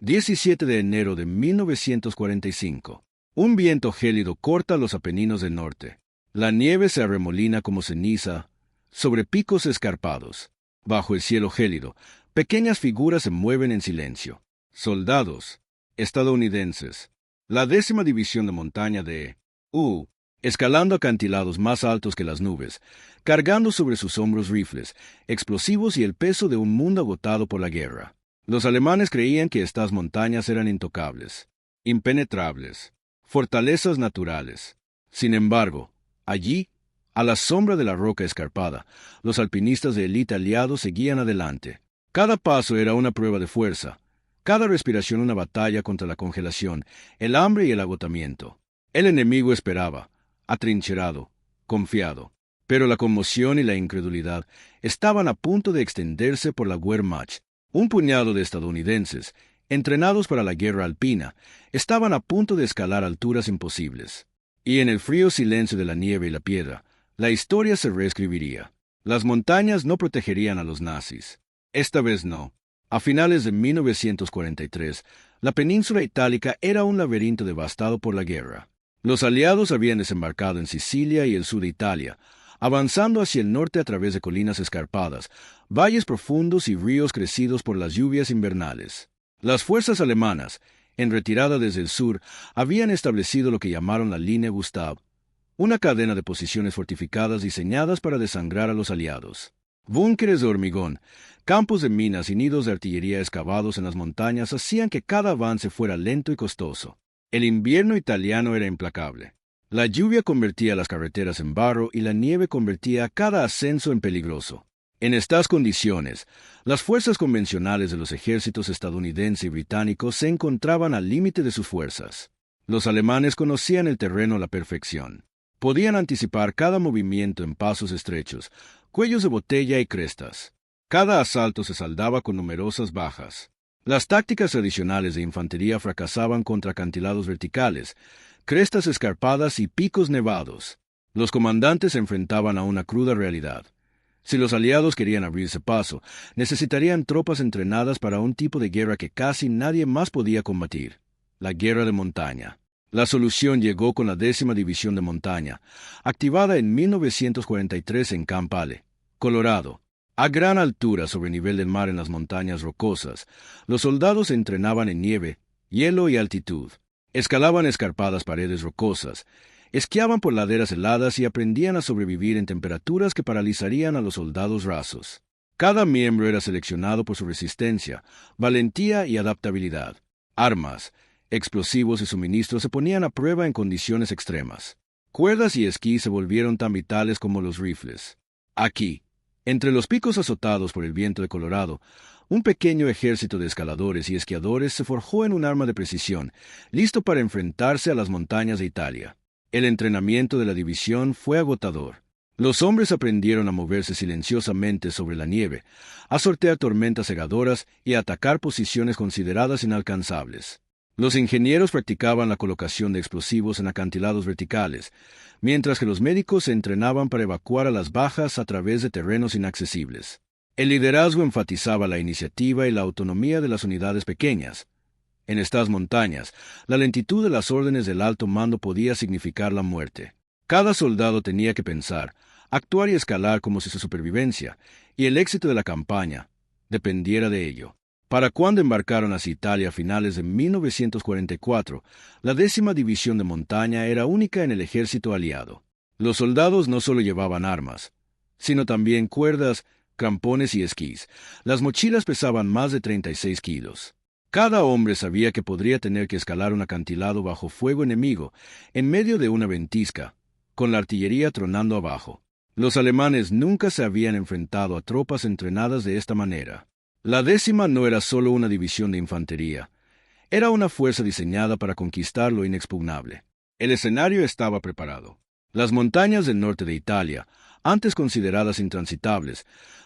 17 de enero de 1945. Un viento gélido corta los Apeninos del norte. La nieve se arremolina como ceniza sobre picos escarpados. Bajo el cielo gélido, pequeñas figuras se mueven en silencio. Soldados estadounidenses. La 10ª División de Montaña de escalando acantilados más altos que las nubes, cargando sobre sus hombros rifles, explosivos y el peso de un mundo agotado por la guerra. Los alemanes creían que estas montañas eran intocables, impenetrables, fortalezas naturales. Sin embargo, allí, a la sombra de la roca escarpada, los alpinistas de élite aliados seguían adelante. Cada paso era una prueba de fuerza, cada respiración una batalla contra la congelación, el hambre y el agotamiento. El enemigo esperaba, atrincherado, confiado, pero la conmoción y la incredulidad estaban a punto de extenderse por la Wehrmacht. Un puñado de estadounidenses, entrenados para la guerra alpina, estaban a punto de escalar alturas imposibles. Y en el frío silencio de la nieve y la piedra, la historia se reescribiría. Las montañas no protegerían a los nazis. Esta vez no. A finales de 1943, la península itálica era un laberinto devastado por la guerra. Los aliados habían desembarcado en Sicilia y el sur de Italia, avanzando hacia el norte a través de colinas escarpadas, valles profundos y ríos crecidos por las lluvias invernales. Las fuerzas alemanas, en retirada desde el sur, habían establecido lo que llamaron la Línea Gustav, una cadena de posiciones fortificadas diseñadas para desangrar a los aliados. Búnkeres de hormigón, campos de minas y nidos de artillería excavados en las montañas hacían que cada avance fuera lento y costoso. El invierno italiano era implacable. La lluvia convertía las carreteras en barro y la nieve convertía cada ascenso en peligroso. En estas condiciones, las fuerzas convencionales de los ejércitos estadounidense y británico se encontraban al límite de sus fuerzas. Los alemanes conocían el terreno a la perfección. Podían anticipar cada movimiento en pasos estrechos, cuellos de botella y crestas. Cada asalto se saldaba con numerosas bajas. Las tácticas tradicionales de infantería fracasaban contra acantilados verticales, crestas escarpadas y picos nevados. Los comandantes se enfrentaban a una cruda realidad. Si los aliados querían abrirse paso, necesitarían tropas entrenadas para un tipo de guerra que casi nadie más podía combatir: la guerra de montaña. La solución llegó con la 10ª División de Montaña, activada en 1943 en Camp Ale, Colorado. A gran altura sobre el nivel del mar en las montañas rocosas, los soldados se entrenaban en nieve, hielo y altitud. Escalaban escarpadas paredes rocosas, esquiaban por laderas heladas y aprendían a sobrevivir en temperaturas que paralizarían a los soldados rasos. Cada miembro era seleccionado por su resistencia, valentía y adaptabilidad. Armas, explosivos y suministros se ponían a prueba en condiciones extremas. Cuerdas y esquí se volvieron tan vitales como los rifles. Aquí, entre los picos azotados por el viento de Colorado, un pequeño ejército de escaladores y esquiadores se forjó en un arma de precisión, listo para enfrentarse a las montañas de Italia. El entrenamiento de la división fue agotador. Los hombres aprendieron a moverse silenciosamente sobre la nieve, a sortear tormentas cegadoras y a atacar posiciones consideradas inalcanzables. Los ingenieros practicaban la colocación de explosivos en acantilados verticales, mientras que los médicos se entrenaban para evacuar a las bajas a través de terrenos inaccesibles. El liderazgo enfatizaba la iniciativa y la autonomía de las unidades pequeñas. En estas montañas, la lentitud de las órdenes del alto mando podía significar la muerte. Cada soldado tenía que pensar, actuar y escalar como si su supervivencia y el éxito de la campaña dependiera de ello. Para cuando embarcaron hacia Italia a finales de 1944, la 10ª División de Montaña era única en el ejército aliado. Los soldados no solo llevaban armas, sino también cuerdas, crampones y esquís. Las mochilas pesaban más de 36 kilos. Cada hombre sabía que podría tener que escalar un acantilado bajo fuego enemigo, en medio de una ventisca, con la artillería tronando abajo. Los alemanes nunca se habían enfrentado a tropas entrenadas de esta manera. La 10ª no era solo una división de infantería, era una fuerza diseñada para conquistar lo inexpugnable. El escenario estaba preparado. Las montañas del norte de Italia, antes consideradas intransitables,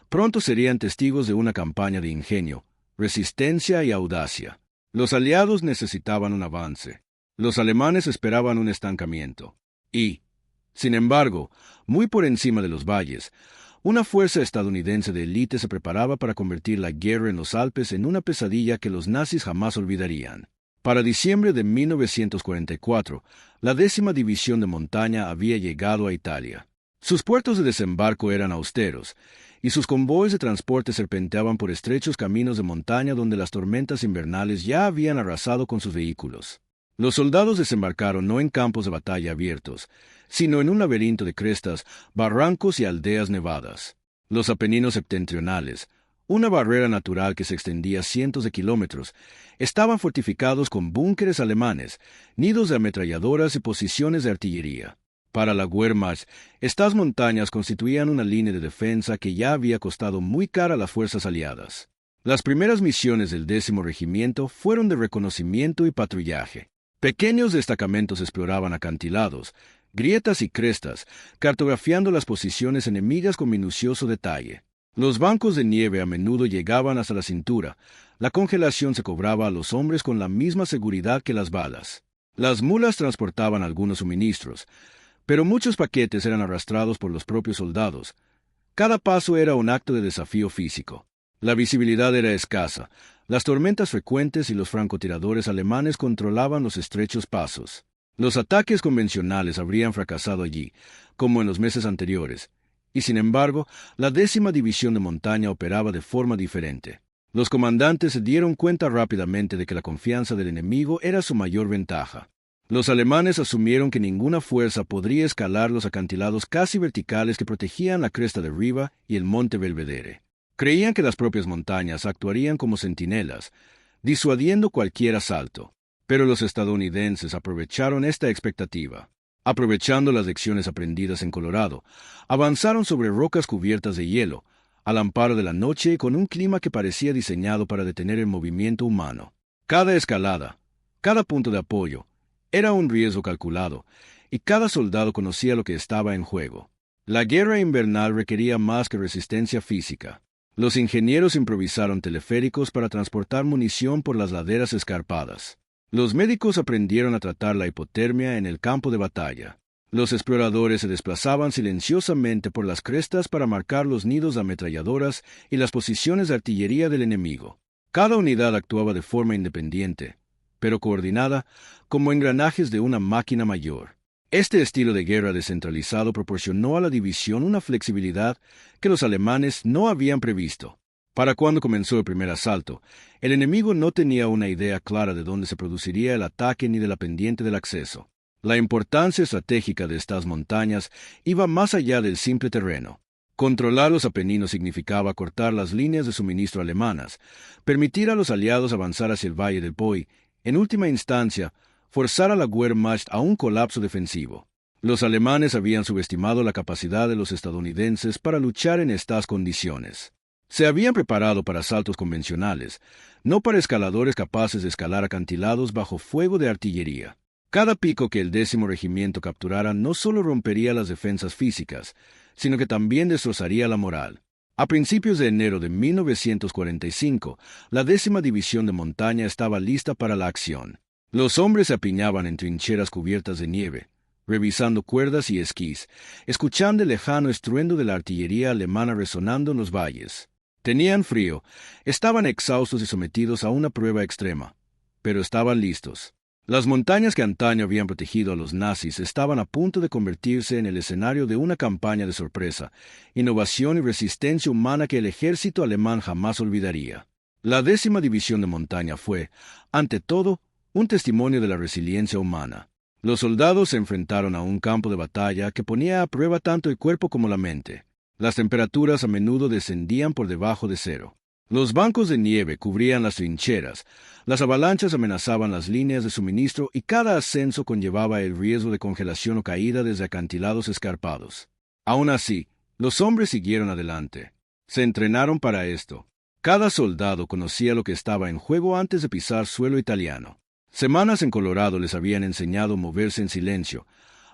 pronto serían testigos de una campaña de ingenio, resistencia y audacia. Los aliados necesitaban un avance. Los alemanes esperaban un estancamiento. Y, sin embargo, muy por encima de los valles, Una fuerza estadounidense de élite se preparaba para convertir la guerra en los Alpes en una pesadilla que los nazis jamás olvidarían. Para diciembre de 1944, la 10ª División de Montaña había llegado a Italia. Sus puertos de desembarco eran austeros, y sus convoyes de transporte serpenteaban por estrechos caminos de montaña donde las tormentas invernales ya habían arrasado con sus vehículos. Los soldados desembarcaron no en campos de batalla abiertos, sino en un laberinto de crestas, barrancos y aldeas nevadas. Los Apeninos septentrionales, una barrera natural que se extendía cientos de kilómetros, estaban fortificados con búnkeres alemanes, nidos de ametralladoras y posiciones de artillería. Para la Wehrmacht, estas montañas constituían una línea de defensa que ya había costado muy cara a las fuerzas aliadas. Las primeras misiones del 10º Regimiento fueron de reconocimiento y patrullaje. Pequeños destacamentos exploraban acantilados, grietas y crestas, cartografiando las posiciones enemigas con minucioso detalle. Los bancos de nieve a menudo llegaban hasta la cintura. La congelación se cobraba a los hombres con la misma seguridad que las balas. Las mulas transportaban algunos suministros, pero muchos paquetes eran arrastrados por los propios soldados. Cada paso era un acto de desafío físico. La visibilidad era escasa, las tormentas frecuentes y los francotiradores alemanes controlaban los estrechos pasos. Los ataques convencionales habrían fracasado allí, como en los meses anteriores, y sin embargo, la 10ª División de Montaña operaba de forma diferente. Los comandantes se dieron cuenta rápidamente de que la confianza del enemigo era su mayor ventaja. Los alemanes asumieron que ninguna fuerza podría escalar los acantilados casi verticales que protegían la cresta de Riva y el monte Belvedere. Creían que las propias montañas actuarían como centinelas, disuadiendo cualquier asalto. Pero los estadounidenses aprovecharon esta expectativa. Aprovechando las lecciones aprendidas en Colorado, avanzaron sobre rocas cubiertas de hielo, al amparo de la noche y con un clima que parecía diseñado para detener el movimiento humano. Cada escalada, cada punto de apoyo, era un riesgo calculado, y cada soldado conocía lo que estaba en juego. La guerra invernal requería más que resistencia física. Los ingenieros improvisaron teleféricos para transportar munición por las laderas escarpadas. Los médicos aprendieron a tratar la hipotermia en el campo de batalla. Los exploradores se desplazaban silenciosamente por las crestas para marcar los nidos de ametralladoras y las posiciones de artillería del enemigo. Cada unidad actuaba de forma independiente, pero coordinada, como engranajes de una máquina mayor. Este estilo de guerra descentralizado proporcionó a la división una flexibilidad que los alemanes no habían previsto. Para cuando comenzó el primer asalto, el enemigo no tenía una idea clara de dónde se produciría el ataque ni de la pendiente del acceso. La importancia estratégica de estas montañas iba más allá del simple terreno. Controlar los Apeninos significaba cortar las líneas de suministro alemanas, permitir a los aliados avanzar hacia el valle del Po y, en última instancia, forzar a la Wehrmacht a un colapso defensivo. Los alemanes habían subestimado la capacidad de los estadounidenses para luchar en estas condiciones. Se habían preparado para asaltos convencionales, no para escaladores capaces de escalar acantilados bajo fuego de artillería. Cada pico que el 10º Regimiento capturara no solo rompería las defensas físicas, sino que también destrozaría la moral. A principios de enero de 1945, la 10ª División de Montaña estaba lista para la acción. Los hombres se apiñaban en trincheras cubiertas de nieve, revisando cuerdas y esquís, escuchando el lejano estruendo de la artillería alemana resonando en los valles. Tenían frío, estaban exhaustos y sometidos a una prueba extrema, pero estaban listos. Las montañas que antaño habían protegido a los nazis estaban a punto de convertirse en el escenario de una campaña de sorpresa, innovación y resistencia humana que el ejército alemán jamás olvidaría. La 10ª División de Montaña fue, ante todo, un testimonio de la resiliencia humana. Los soldados se enfrentaron a un campo de batalla que ponía a prueba tanto el cuerpo como la mente. Las temperaturas a menudo descendían por debajo de cero. Los bancos de nieve cubrían las trincheras, las avalanchas amenazaban las líneas de suministro y cada ascenso conllevaba el riesgo de congelación o caída desde acantilados escarpados. Aún así, los hombres siguieron adelante. Se entrenaron para esto. Cada soldado conocía lo que estaba en juego antes de pisar suelo italiano. Semanas en Colorado les habían enseñado a moverse en silencio,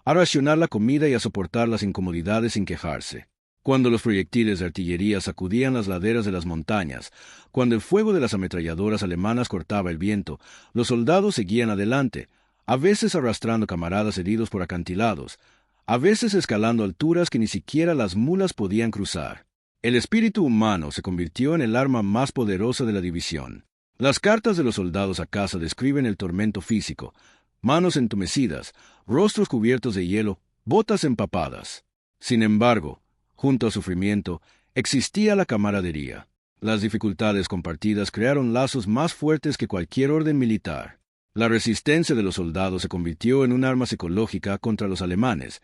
a racionar la comida y a soportar las incomodidades sin quejarse. Cuando los proyectiles de artillería sacudían las laderas de las montañas, cuando el fuego de las ametralladoras alemanas cortaba el viento, los soldados seguían adelante, a veces arrastrando camaradas heridos por acantilados, a veces escalando alturas que ni siquiera las mulas podían cruzar. El espíritu humano se convirtió en el arma más poderosa de la división. Las cartas de los soldados a casa describen el tormento físico: manos entumecidas, rostros cubiertos de hielo, botas empapadas. Sin embargo, junto al sufrimiento, existía la camaradería. Las dificultades compartidas crearon lazos más fuertes que cualquier orden militar. La resistencia de los soldados se convirtió en un arma psicológica contra los alemanes,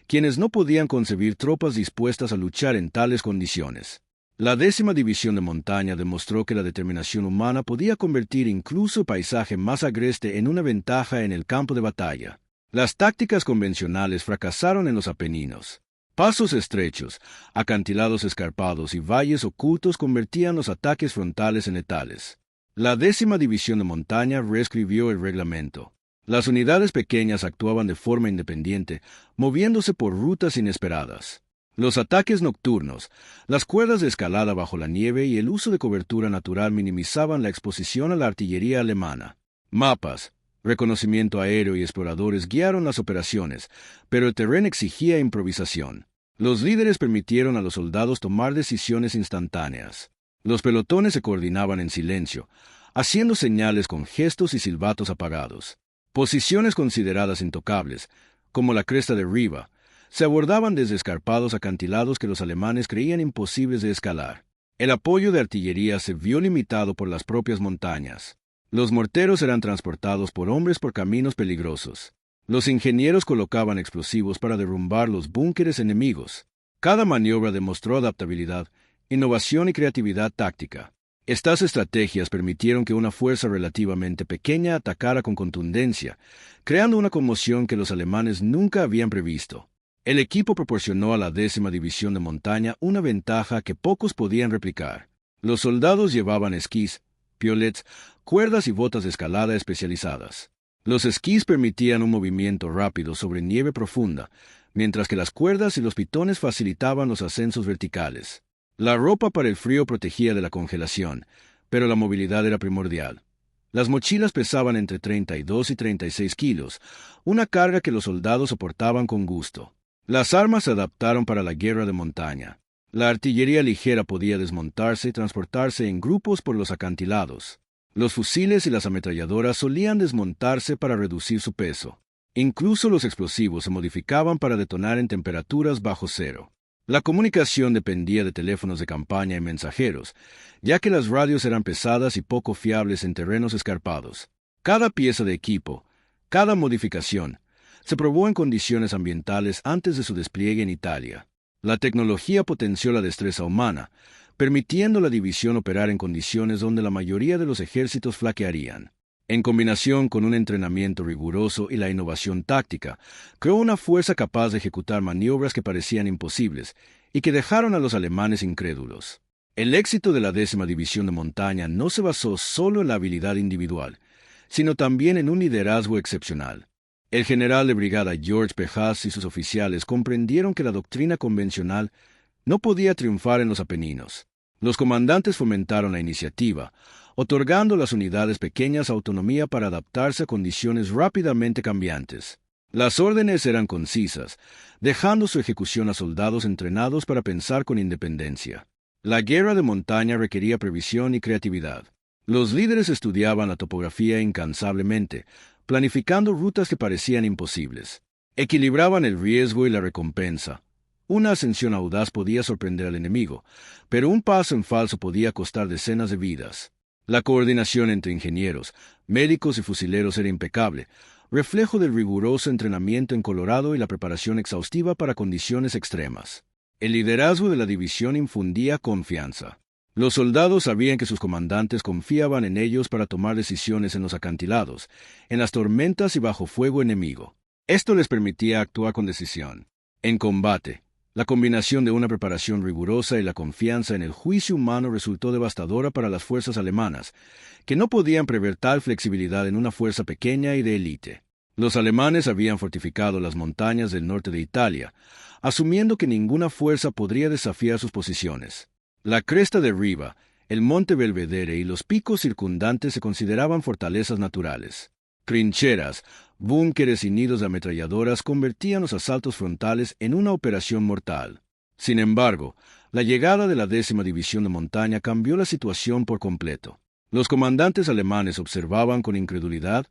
quienes no podían concebir tropas dispuestas a luchar en tales condiciones. La 10ª División de Montaña demostró que la determinación humana podía convertir incluso el paisaje más agreste en una ventaja en el campo de batalla. Las tácticas convencionales fracasaron en los Apeninos. Pasos estrechos, acantilados escarpados y valles ocultos convertían los ataques frontales en letales. La 10ª División de Montaña reescribió el reglamento. Las unidades pequeñas actuaban de forma independiente, moviéndose por rutas inesperadas. Los ataques nocturnos, las cuerdas de escalada bajo la nieve y el uso de cobertura natural minimizaban la exposición a la artillería alemana. Mapas, reconocimiento aéreo y exploradores guiaron las operaciones, pero el terreno exigía improvisación. Los líderes permitieron a los soldados tomar decisiones instantáneas. Los pelotones se coordinaban en silencio, haciendo señales con gestos y silbatos apagados. Posiciones consideradas intocables, como la cresta de Riva, se abordaban desde escarpados acantilados que los alemanes creían imposibles de escalar. El apoyo de artillería se vio limitado por las propias montañas. Los morteros eran transportados por hombres por caminos peligrosos. Los ingenieros colocaban explosivos para derrumbar los búnkeres enemigos. Cada maniobra demostró adaptabilidad, innovación y creatividad táctica. Estas estrategias permitieron que una fuerza relativamente pequeña atacara con contundencia, creando una conmoción que los alemanes nunca habían previsto. El equipo proporcionó a la 10ª División de Montaña una ventaja que pocos podían replicar. Los soldados llevaban esquís, piolets, cuerdas y botas de escalada especializadas. Los esquís permitían un movimiento rápido sobre nieve profunda, mientras que las cuerdas y los pitones facilitaban los ascensos verticales. La ropa para el frío protegía de la congelación, pero la movilidad era primordial. Las mochilas pesaban entre 32 y 36 kilos, una carga que los soldados soportaban con gusto. Las armas se adaptaron para la guerra de montaña. La artillería ligera podía desmontarse y transportarse en grupos por los acantilados. Los fusiles y las ametralladoras solían desmontarse para reducir su peso. Incluso los explosivos se modificaban para detonar en temperaturas bajo cero. La comunicación dependía de teléfonos de campaña y mensajeros, ya que las radios eran pesadas y poco fiables en terrenos escarpados. Cada pieza de equipo, cada modificación, se probó en condiciones ambientales antes de su despliegue en Italia. La tecnología potenció la destreza humana, permitiendo la división operar en condiciones donde la mayoría de los ejércitos flaquearían. En combinación con un entrenamiento riguroso y la innovación táctica, creó una fuerza capaz de ejecutar maniobras que parecían imposibles y que dejaron a los alemanes incrédulos. El éxito de la 10ª División de Montaña no se basó solo en la habilidad individual, sino también en un liderazgo excepcional. El general de brigada George P. Haas y sus oficiales comprendieron que la doctrina convencional no podía triunfar en los Apeninos. Los comandantes fomentaron la iniciativa, otorgando a las unidades pequeñas autonomía para adaptarse a condiciones rápidamente cambiantes. Las órdenes eran concisas, dejando su ejecución a soldados entrenados para pensar con independencia. La guerra de montaña requería previsión y creatividad. Los líderes estudiaban la topografía incansablemente, planificando rutas que parecían imposibles. Equilibraban el riesgo y la recompensa. Una ascensión audaz podía sorprender al enemigo, pero un paso en falso podía costar decenas de vidas. La coordinación entre ingenieros, médicos y fusileros era impecable, reflejo del riguroso entrenamiento en Colorado y la preparación exhaustiva para condiciones extremas. El liderazgo de la división infundía confianza. Los soldados sabían que sus comandantes confiaban en ellos para tomar decisiones en los acantilados, en las tormentas y bajo fuego enemigo. Esto les permitía actuar con decisión. En combate, la combinación de una preparación rigurosa y la confianza en el juicio humano resultó devastadora para las fuerzas alemanas, que no podían prever tal flexibilidad en una fuerza pequeña y de élite. Los alemanes habían fortificado las montañas del norte de Italia, asumiendo que ninguna fuerza podría desafiar sus posiciones. La cresta de Riva, el monte Belvedere y los picos circundantes se consideraban fortalezas naturales. Trincheras, búnkeres y nidos de ametralladoras convertían los asaltos frontales en una operación mortal. Sin embargo, la llegada de la 10ª División de Montaña cambió la situación por completo. Los comandantes alemanes observaban con incredulidad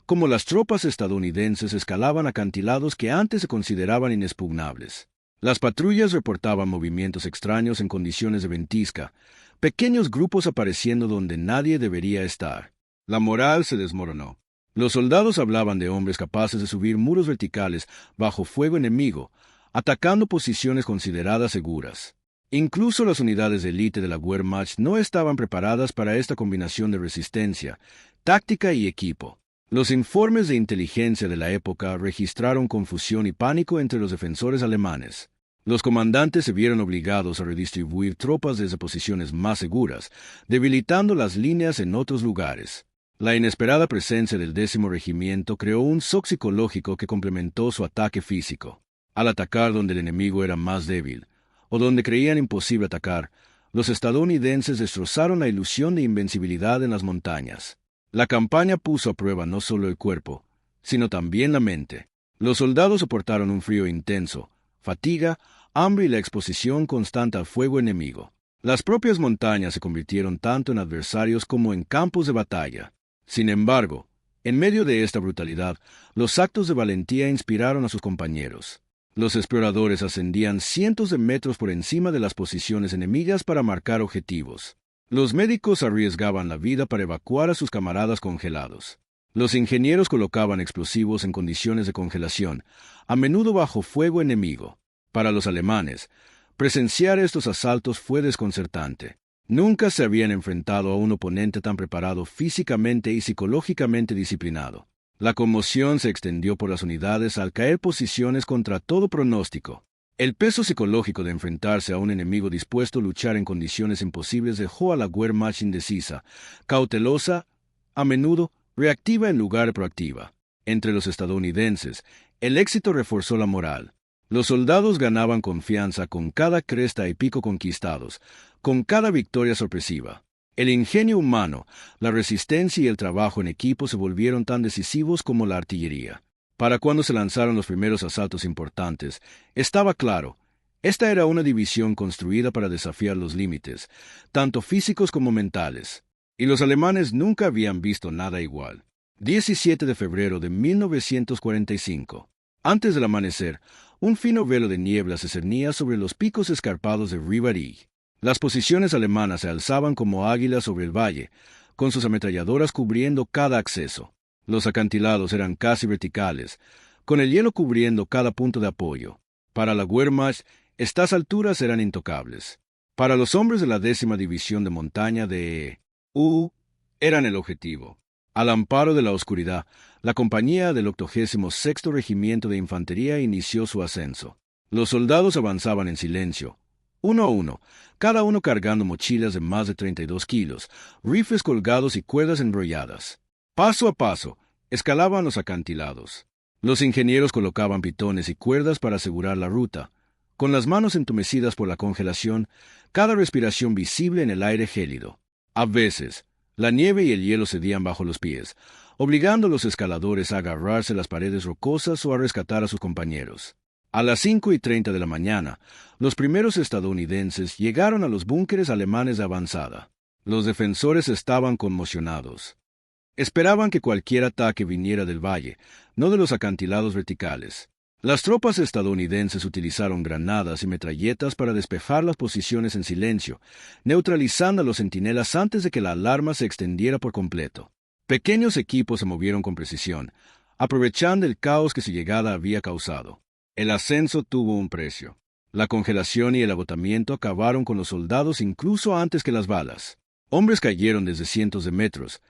cómo las tropas estadounidenses escalaban acantilados que antes se consideraban inexpugnables. Las patrullas reportaban movimientos extraños en condiciones de ventisca, pequeños grupos apareciendo donde nadie debería estar. La moral se desmoronó. Los soldados hablaban de hombres capaces de subir muros verticales bajo fuego enemigo, atacando posiciones consideradas seguras. Incluso las unidades de élite de la Wehrmacht no estaban preparadas para esta combinación de resistencia, táctica y equipo. Los informes de inteligencia de la época registraron confusión y pánico entre los defensores alemanes. Los comandantes se vieron obligados a redistribuir tropas desde posiciones más seguras, debilitando las líneas en otros lugares. La inesperada presencia del 10º Regimiento creó un shock psicológico que complementó su ataque físico. Al atacar donde el enemigo era más débil, o donde creían imposible atacar, los estadounidenses destrozaron la ilusión de invencibilidad en las montañas. La campaña puso a prueba no solo el cuerpo, sino también la mente. Los soldados soportaron un frío intenso, fatiga, hambre y la exposición constante al fuego enemigo. Las propias montañas se convirtieron tanto en adversarios como en campos de batalla. Sin embargo, en medio de esta brutalidad, los actos de valentía inspiraron a sus compañeros. Los exploradores ascendían cientos de metros por encima de las posiciones enemigas para marcar objetivos. Los médicos arriesgaban la vida para evacuar a sus camaradas congelados. Los ingenieros colocaban explosivos en condiciones de congelación, a menudo bajo fuego enemigo. Para los alemanes, presenciar estos asaltos fue desconcertante. Nunca se habían enfrentado a un oponente tan preparado físicamente y psicológicamente disciplinado. La conmoción se extendió por las unidades al caer posiciones contra todo pronóstico. El peso psicológico de enfrentarse a un enemigo dispuesto a luchar en condiciones imposibles dejó a la Wehrmacht indecisa, cautelosa, a menudo reactiva en lugar de proactiva. Entre los estadounidenses, el éxito reforzó la moral. Los soldados ganaban confianza con cada cresta y pico conquistados, con cada victoria sorpresiva. El ingenio humano, la resistencia y el trabajo en equipo se volvieron tan decisivos como la artillería. Para cuando se lanzaron los primeros asaltos importantes, estaba claro, esta era una división construida para desafiar los límites, tanto físicos como mentales, y los alemanes nunca habían visto nada igual. 17 de febrero de 1945. Antes del amanecer, un fino velo de niebla se cernía sobre los picos escarpados de Rivary. Las posiciones alemanas se alzaban como águilas sobre el valle, con sus ametralladoras cubriendo cada acceso. Los acantilados eran casi verticales, con el hielo cubriendo cada punto de apoyo. Para la Wehrmacht, estas alturas eran intocables. Para los hombres de la 10ª División de Montaña de eran el objetivo. Al amparo de la oscuridad, la compañía del 86º Regimiento de Infantería inició su ascenso. Los soldados avanzaban en silencio, uno a uno, cada uno cargando mochilas de más de 32 kilos, rifles colgados y cuerdas enrolladas. Paso a paso, escalaban los acantilados. Los ingenieros colocaban pitones y cuerdas para asegurar la ruta, con las manos entumecidas por la congelación, cada respiración visible en el aire gélido. A veces, la nieve y el hielo cedían bajo los pies, obligando a los escaladores a agarrarse las paredes rocosas o a rescatar a sus compañeros. A las 5:30 de la mañana, los primeros estadounidenses llegaron a los búnkeres alemanes de avanzada. Los defensores estaban conmocionados. Esperaban que cualquier ataque viniera del valle, no de los acantilados verticales. Las tropas estadounidenses utilizaron granadas y metralletas para despejar las posiciones en silencio, neutralizando a los centinelas antes de que la alarma se extendiera por completo. Pequeños equipos se movieron con precisión, aprovechando el caos que su llegada había causado. El ascenso tuvo un precio. La congelación y el agotamiento acabaron con los soldados incluso antes que las balas. Hombres cayeron desde cientos de metros.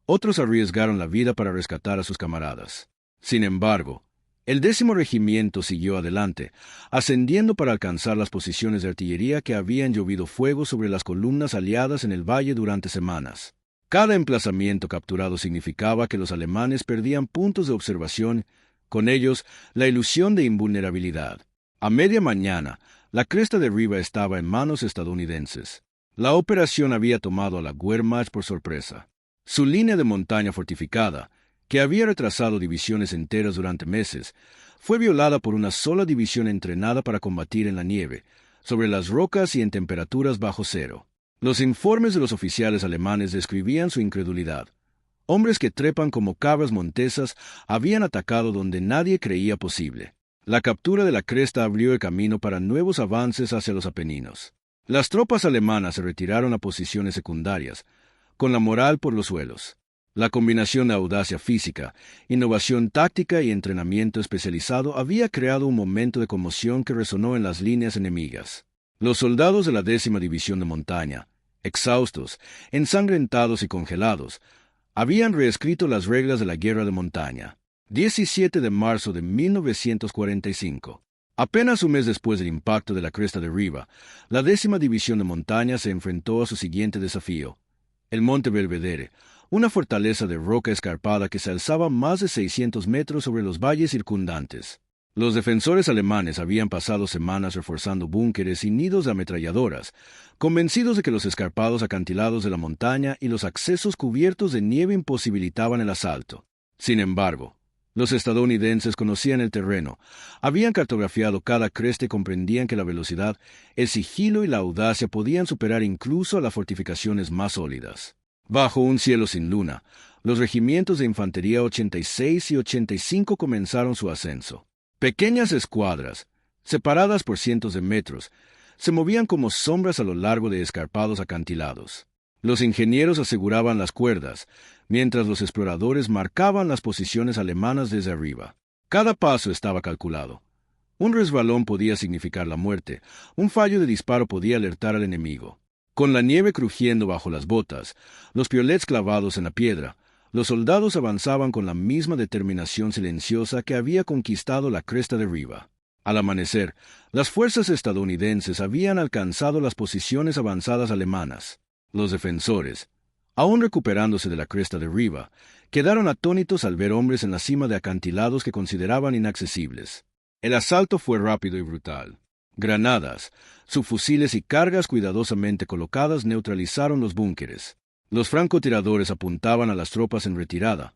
Otros arriesgaron la vida para rescatar a sus camaradas. Sin embargo, el 10º Regimiento siguió adelante, ascendiendo para alcanzar las posiciones de artillería que habían llovido fuego sobre las columnas aliadas en el valle durante semanas. Cada emplazamiento capturado significaba que los alemanes perdían puntos de observación, con ellos la ilusión de invulnerabilidad. A media mañana, la cresta de Riva estaba en manos estadounidenses. La operación había tomado a la Wehrmacht por sorpresa. Su línea de montaña fortificada, que había retrasado divisiones enteras durante meses, fue violada por una sola división entrenada para combatir en la nieve, sobre las rocas y en temperaturas bajo cero. Los informes de los oficiales alemanes describían su incredulidad. Hombres que trepan como cabras montesas habían atacado donde nadie creía posible. La captura de la cresta abrió el camino para nuevos avances hacia los Apeninos. Las tropas alemanas se retiraron a posiciones secundarias, con la moral por los suelos. La combinación de audacia física, innovación táctica y entrenamiento especializado había creado un momento de conmoción que resonó en las líneas enemigas. Los soldados de la 10ª División de Montaña, exhaustos, ensangrentados y congelados, habían reescrito las reglas de la guerra de montaña. 17 de marzo de 1945. Apenas un mes después del impacto de la cresta de Riva, la 10ª División de Montaña se enfrentó a su siguiente desafío: el Monte Belvedere, una fortaleza de roca escarpada que se alzaba más de 600 metros sobre los valles circundantes. Los defensores alemanes habían pasado semanas reforzando búnkeres y nidos de ametralladoras, convencidos de que los escarpados acantilados de la montaña y los accesos cubiertos de nieve imposibilitaban el asalto. Sin embargo, los estadounidenses conocían el terreno, habían cartografiado cada cresta y comprendían que la velocidad, el sigilo y la audacia podían superar incluso a las fortificaciones más sólidas. Bajo un cielo sin luna, los regimientos de infantería 86 y 85 comenzaron su ascenso. Pequeñas escuadras, separadas por cientos de metros, se movían como sombras a lo largo de escarpados acantilados. Los ingenieros aseguraban las cuerdas, mientras los exploradores marcaban las posiciones alemanas desde arriba. Cada paso estaba calculado. Un resbalón podía significar la muerte, un fallo de disparo podía alertar al enemigo. Con la nieve crujiendo bajo las botas, los piolets clavados en la piedra, los soldados avanzaban con la misma determinación silenciosa que había conquistado la cresta de Riva. Al amanecer, las fuerzas estadounidenses habían alcanzado las posiciones avanzadas alemanas. Los defensores, aún recuperándose de la cresta de Riva, quedaron atónitos al ver hombres en la cima de acantilados que consideraban inaccesibles. El asalto fue rápido y brutal. Granadas, subfusiles y cargas cuidadosamente colocadas neutralizaron los búnkeres. Los francotiradores apuntaban a las tropas en retirada,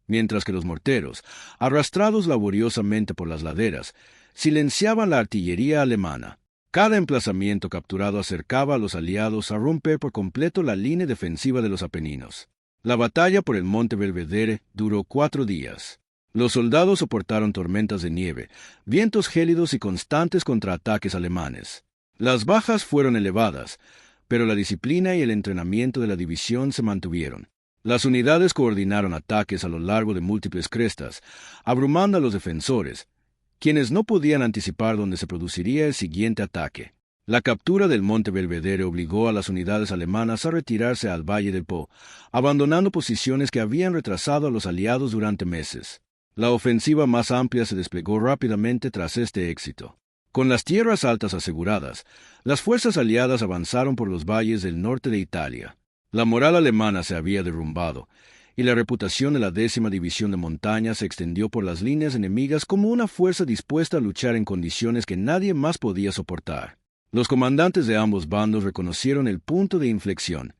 mientras que los morteros, arrastrados laboriosamente por las laderas, silenciaban la artillería alemana. Cada emplazamiento capturado acercaba a los aliados a romper por completo la línea defensiva de los Apeninos. La batalla por el Monte Belvedere duró 4 días. Los soldados soportaron tormentas de nieve, vientos gélidos y constantes contraataques alemanes. Las bajas fueron elevadas, pero la disciplina y el entrenamiento de la división se mantuvieron. Las unidades coordinaron ataques a lo largo de múltiples crestas, abrumando a los defensores, quienes no podían anticipar dónde se produciría el siguiente ataque. La captura del Monte Belvedere obligó a las unidades alemanas a retirarse al Valle del Po, abandonando posiciones que habían retrasado a los aliados durante meses. La ofensiva más amplia se desplegó rápidamente tras este éxito. Con las tierras altas aseguradas, las fuerzas aliadas avanzaron por los valles del norte de Italia. La moral alemana se había derrumbado, y la reputación de la 10ª División de Montaña se extendió por las líneas enemigas como una fuerza dispuesta a luchar en condiciones que nadie más podía soportar. Los comandantes de ambos bandos reconocieron el punto de inflexión.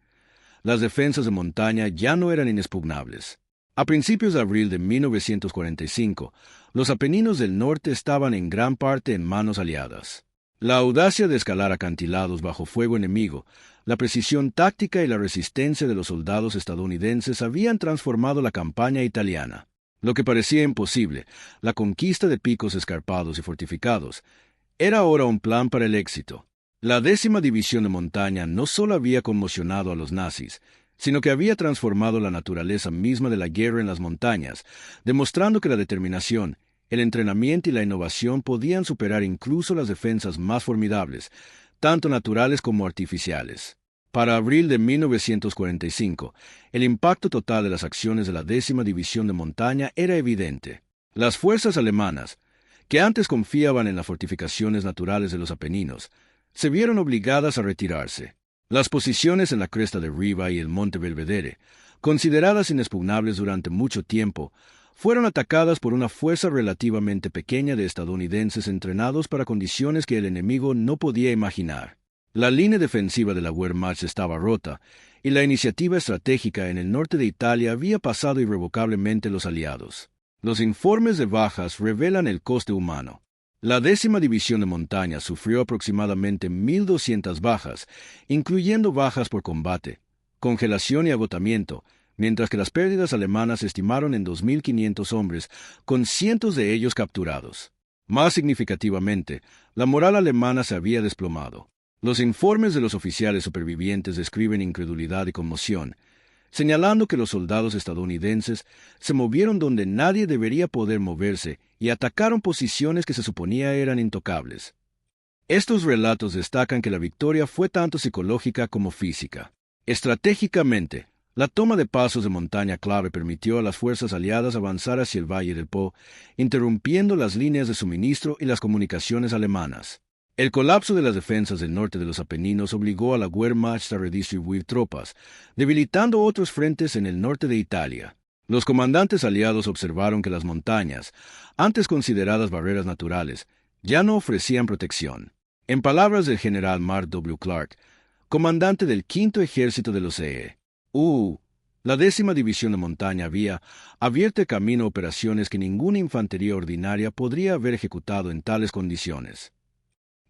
Las defensas de montaña ya no eran inexpugnables. A principios de abril de 1945, los Apeninos del norte estaban en gran parte en manos aliadas. La audacia de escalar acantilados bajo fuego enemigo, la precisión táctica y la resistencia de los soldados estadounidenses habían transformado la campaña italiana. Lo que parecía imposible, la conquista de picos escarpados y fortificados, era ahora un plan para el éxito. La 10ª División de Montaña no solo había conmocionado a los nazis, sino que había transformado la naturaleza misma de la guerra en las montañas, demostrando que la determinación, el entrenamiento y la innovación podían superar incluso las defensas más formidables, tanto naturales como artificiales. Para abril de 1945, el impacto total de las acciones de la 10ª División de Montaña era evidente. Las fuerzas alemanas, que antes confiaban en las fortificaciones naturales de los Apeninos, se vieron obligadas a retirarse. Las posiciones en la cresta de Riva y el Monte Belvedere, consideradas inexpugnables durante mucho tiempo, fueron atacadas por una fuerza relativamente pequeña de estadounidenses entrenados para condiciones que el enemigo no podía imaginar. La línea defensiva de la Wehrmacht estaba rota, y la iniciativa estratégica en el norte de Italia había pasado irrevocablemente a los aliados. Los informes de bajas revelan el coste humano. La 10ª División de Montaña sufrió aproximadamente 1.200 bajas, incluyendo bajas por combate, congelación y agotamiento, mientras que las pérdidas alemanas se estimaron en 2.500 hombres, con cientos de ellos capturados. Más significativamente, la moral alemana se había desplomado. Los informes de los oficiales supervivientes describen incredulidad y conmoción, señalando que los soldados estadounidenses se movieron donde nadie debería poder moverse y atacaron posiciones que se suponía eran intocables. Estos relatos destacan que la victoria fue tanto psicológica como física. Estratégicamente, la toma de pasos de montaña clave permitió a las fuerzas aliadas avanzar hacia el Valle del Po, interrumpiendo las líneas de suministro y las comunicaciones alemanas. El colapso de las defensas del norte de los Apeninos obligó a la Wehrmacht a redistribuir tropas, debilitando otros frentes en el norte de Italia. Los comandantes aliados observaron que las montañas, antes consideradas barreras naturales, ya no ofrecían protección. En palabras del general Mark W. Clark, comandante del Quinto Ejército de los la 10ª División de Montaña había abierto camino a operaciones que ninguna infantería ordinaria podría haber ejecutado en tales condiciones.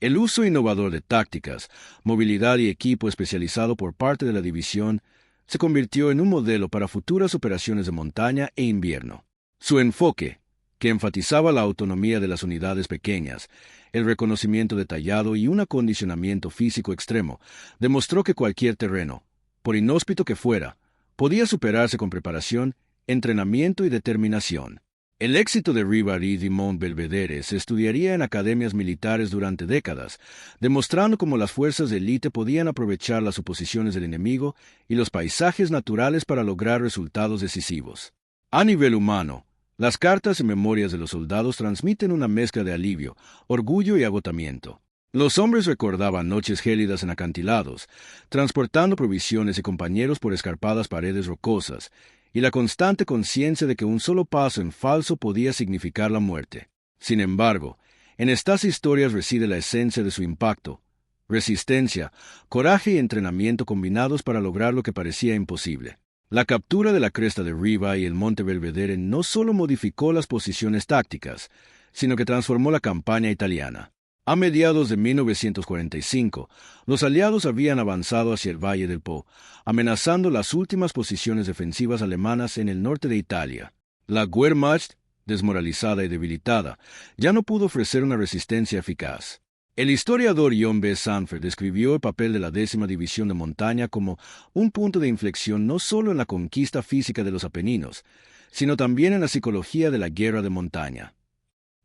El uso innovador de tácticas, movilidad y equipo especializado por parte de la división se convirtió en un modelo para futuras operaciones de montaña e invierno. Su enfoque, que enfatizaba la autonomía de las unidades pequeñas, el reconocimiento detallado y un acondicionamiento físico extremo, demostró que cualquier terreno, por inhóspito que fuera, podía superarse con preparación, entrenamiento y determinación. El éxito de Rivard y Mont Belvedere se estudiaría en academias militares durante décadas, demostrando cómo las fuerzas de élite podían aprovechar las suposiciones del enemigo y los paisajes naturales para lograr resultados decisivos. A nivel humano, las cartas y memorias de los soldados transmiten una mezcla de alivio, orgullo y agotamiento. Los hombres recordaban noches gélidas en acantilados, transportando provisiones y compañeros por escarpadas paredes rocosas, y la constante conciencia de que un solo paso en falso podía significar la muerte. Sin embargo, en estas historias reside la esencia de su impacto: resistencia, coraje y entrenamiento combinados para lograr lo que parecía imposible. La captura de la cresta de Riva y el Monte Belvedere no solo modificó las posiciones tácticas, sino que transformó la campaña italiana. A mediados de 1945, los aliados habían avanzado hacia el Valle del Po, amenazando las últimas posiciones defensivas alemanas en el norte de Italia. La Wehrmacht, desmoralizada y debilitada, ya no pudo ofrecer una resistencia eficaz. El historiador John B. Sanford describió el papel de la 10ª División de Montaña como un punto de inflexión no solo en la conquista física de los Apeninos, sino también en la psicología de la guerra de montaña.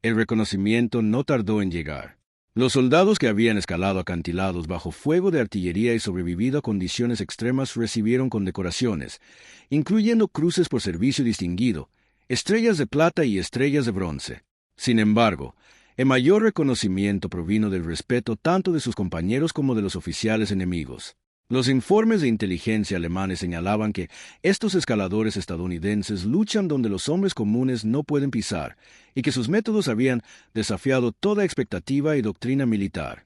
El reconocimiento no tardó en llegar. Los soldados que habían escalado acantilados bajo fuego de artillería y sobrevivido a condiciones extremas recibieron condecoraciones, incluyendo cruces por servicio distinguido, estrellas de plata y estrellas de bronce. Sin embargo, el mayor reconocimiento provino del respeto tanto de sus compañeros como de los oficiales enemigos. Los informes de inteligencia alemanes señalaban que estos escaladores estadounidenses luchan donde los hombres comunes no pueden pisar, y que sus métodos habían desafiado toda expectativa y doctrina militar.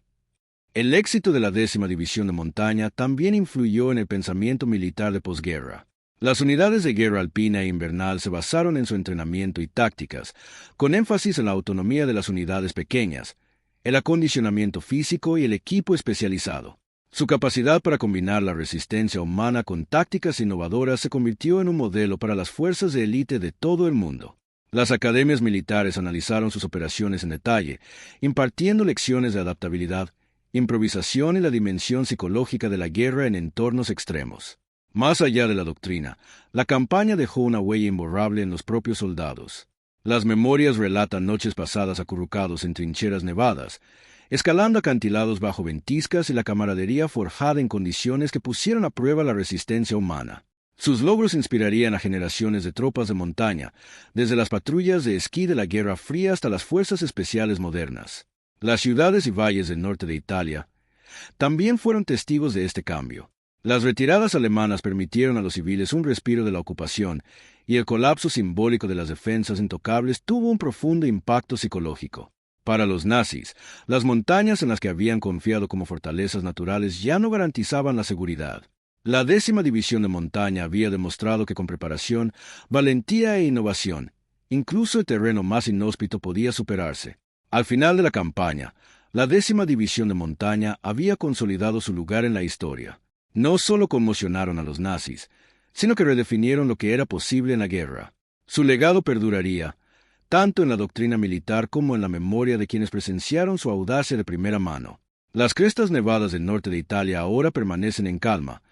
El éxito de la 10ª División de Montaña también influyó en el pensamiento militar de posguerra. Las unidades de guerra alpina e invernal se basaron en su entrenamiento y tácticas, con énfasis en la autonomía de las unidades pequeñas, el acondicionamiento físico y el equipo especializado. Su capacidad para combinar la resistencia humana con tácticas innovadoras se convirtió en un modelo para las fuerzas de élite de todo el mundo. Las academias militares analizaron sus operaciones en detalle, impartiendo lecciones de adaptabilidad, improvisación y la dimensión psicológica de la guerra en entornos extremos. Más allá de la doctrina, la campaña dejó una huella imborrable en los propios soldados. Las memorias relatan noches pasadas acurrucados en trincheras nevadas, escalando acantilados bajo ventiscas y la camaradería forjada en condiciones que pusieron a prueba la resistencia humana. Sus logros inspirarían a generaciones de tropas de montaña, desde las patrullas de esquí de la Guerra Fría hasta las fuerzas especiales modernas. Las ciudades y valles del norte de Italia también fueron testigos de este cambio. Las retiradas alemanas permitieron a los civiles un respiro de la ocupación, y el colapso simbólico de las defensas intocables tuvo un profundo impacto psicológico. Para los nazis, las montañas en las que habían confiado como fortalezas naturales ya no garantizaban la seguridad. La 10ª División de Montaña había demostrado que con preparación, valentía e innovación, incluso el terreno más inhóspito podía superarse. Al final de la campaña, la 10ª División de Montaña había consolidado su lugar en la historia. No solo conmocionaron a los nazis, sino que redefinieron lo que era posible en la guerra. Su legado perduraría, tanto en la doctrina militar como en la memoria de quienes presenciaron su audacia de primera mano. Las crestas nevadas del norte de Italia ahora permanecen en calma,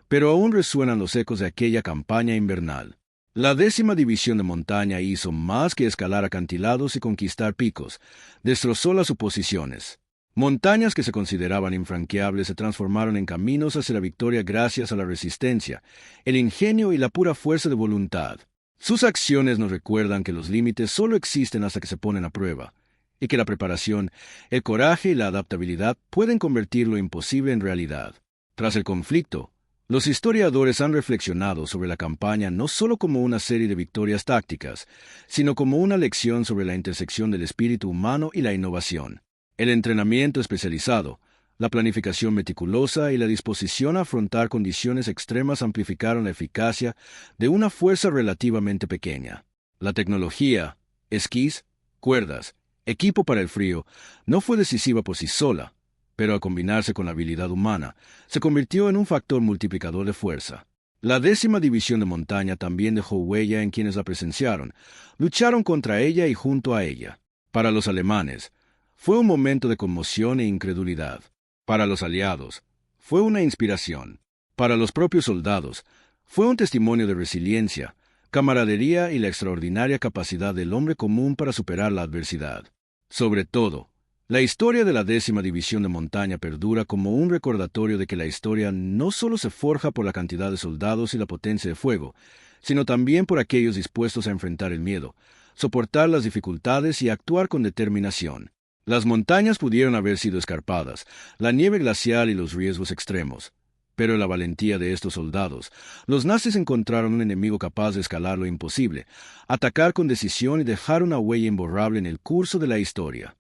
pero aún resuenan los ecos de aquella campaña invernal. La 10ª División de Montaña hizo más que escalar acantilados y conquistar picos, destrozó las suposiciones. Montañas que se consideraban infranqueables se transformaron en caminos hacia la victoria gracias a la resistencia, el ingenio y la pura fuerza de voluntad. Sus acciones nos recuerdan que los límites solo existen hasta que se ponen a prueba, y que la preparación, el coraje y la adaptabilidad pueden convertir lo imposible en realidad. Tras el conflicto, los historiadores han reflexionado sobre la campaña no solo como una serie de victorias tácticas, sino como una lección sobre la intersección del espíritu humano y la innovación. El entrenamiento especializado, la planificación meticulosa y la disposición a afrontar condiciones extremas amplificaron la eficacia de una fuerza relativamente pequeña. La tecnología, esquís, cuerdas, equipo para el frío, no fue decisiva por sí sola, pero al combinarse con la habilidad humana, se convirtió en un factor multiplicador de fuerza. La 10ª División de Montaña también dejó huella en quienes la presenciaron, lucharon contra ella y junto a ella. Para los alemanes, fue un momento de conmoción e incredulidad. Para los aliados, fue una inspiración. Para los propios soldados, fue un testimonio de resiliencia, camaradería y la extraordinaria capacidad del hombre común para superar la adversidad. Sobre todo, la historia de la 10ª División de Montaña perdura como un recordatorio de que la historia no solo se forja por la cantidad de soldados y la potencia de fuego, sino también por aquellos dispuestos a enfrentar el miedo, soportar las dificultades y actuar con determinación. Las montañas pudieron haber sido escarpadas, la nieve glacial y los riesgos extremos. Pero en la valentía de estos soldados, los nazis encontraron un enemigo capaz de escalar lo imposible, atacar con decisión y dejar una huella imborrable en el curso de la historia.